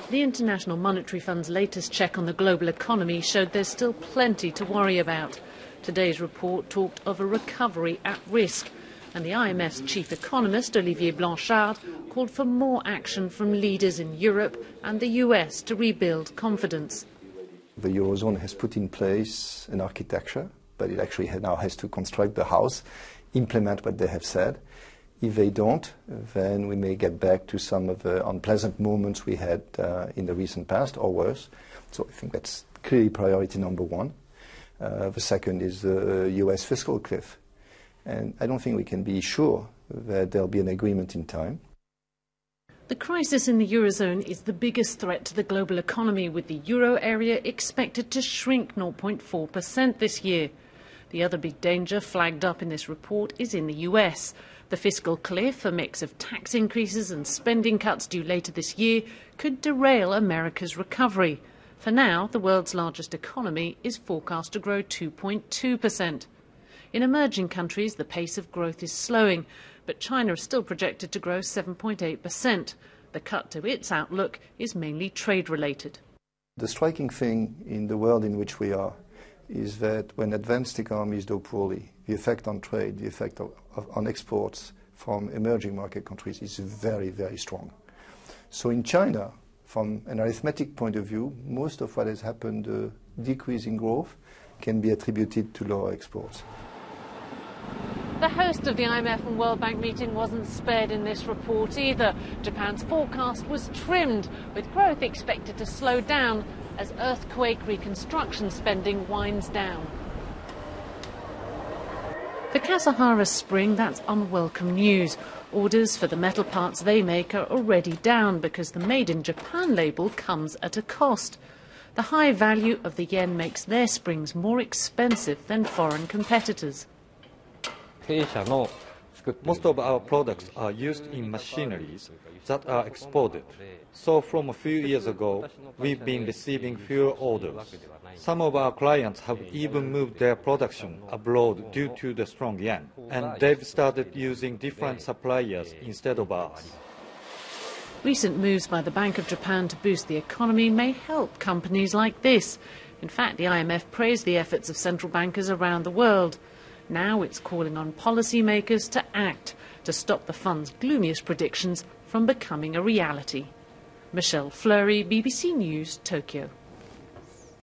The International Monetary Fund's latest check on the global economy showed there's still plenty to worry about. Today's report talked of a recovery at risk, and the IMF's chief economist, Olivier Blanchard, called for more action from leaders in Europe and the US to rebuild confidence. The Eurozone has put in place an architecture, but it actually now has to construct the house, implement what they have said. If they don't, then we may get back to some of the unpleasant moments we had in the recent past, or worse. So I think that's clearly priority number one. The second is the US fiscal cliff. And I don't think we can be sure that there'll be an agreement in time. The crisis in the Eurozone is the biggest threat to the global economy, with the euro area expected to shrink 0.4% this year. The other big danger flagged up in this report is in the US. The fiscal cliff, a mix of tax increases and spending cuts due later this year, could derail America's recovery. For now, the world's largest economy is forecast to grow 2.2%. In emerging countries, the pace of growth is slowing, but China is still projected to grow 7.8%. The cut to its outlook is mainly trade-related. The striking thing in the world in which we are is that when advanced economies do poorly, the effect on trade, the effect on exports from emerging market countries is very, very strong. So in China, from an arithmetic point of view, most of what has happened, the decrease in growth, can be attributed to lower exports. The host of the IMF and World Bank meeting wasn't spared in this report either. Japan's forecast was trimmed, with growth expected to slow down as earthquake reconstruction spending winds down. For Kasahara Spring, that's unwelcome news. Orders for the metal parts they make are already down because the Made in Japan label comes at a cost. The high value of the yen makes their springs more expensive than foreign competitors. Most of our products are used in machineries that are exported. So from a few years ago, we've been receiving fewer orders. Some of our clients have even moved their production abroad due to the strong yen, and they've started using different suppliers instead of us. Recent moves by the Bank of Japan to boost the economy may help companies like this. In fact, the IMF praised the efforts of central bankers around the world. Now it's calling on policymakers to act to stop the fund's gloomiest predictions from becoming a reality. Michelle Fleury, BBC News, Tokyo.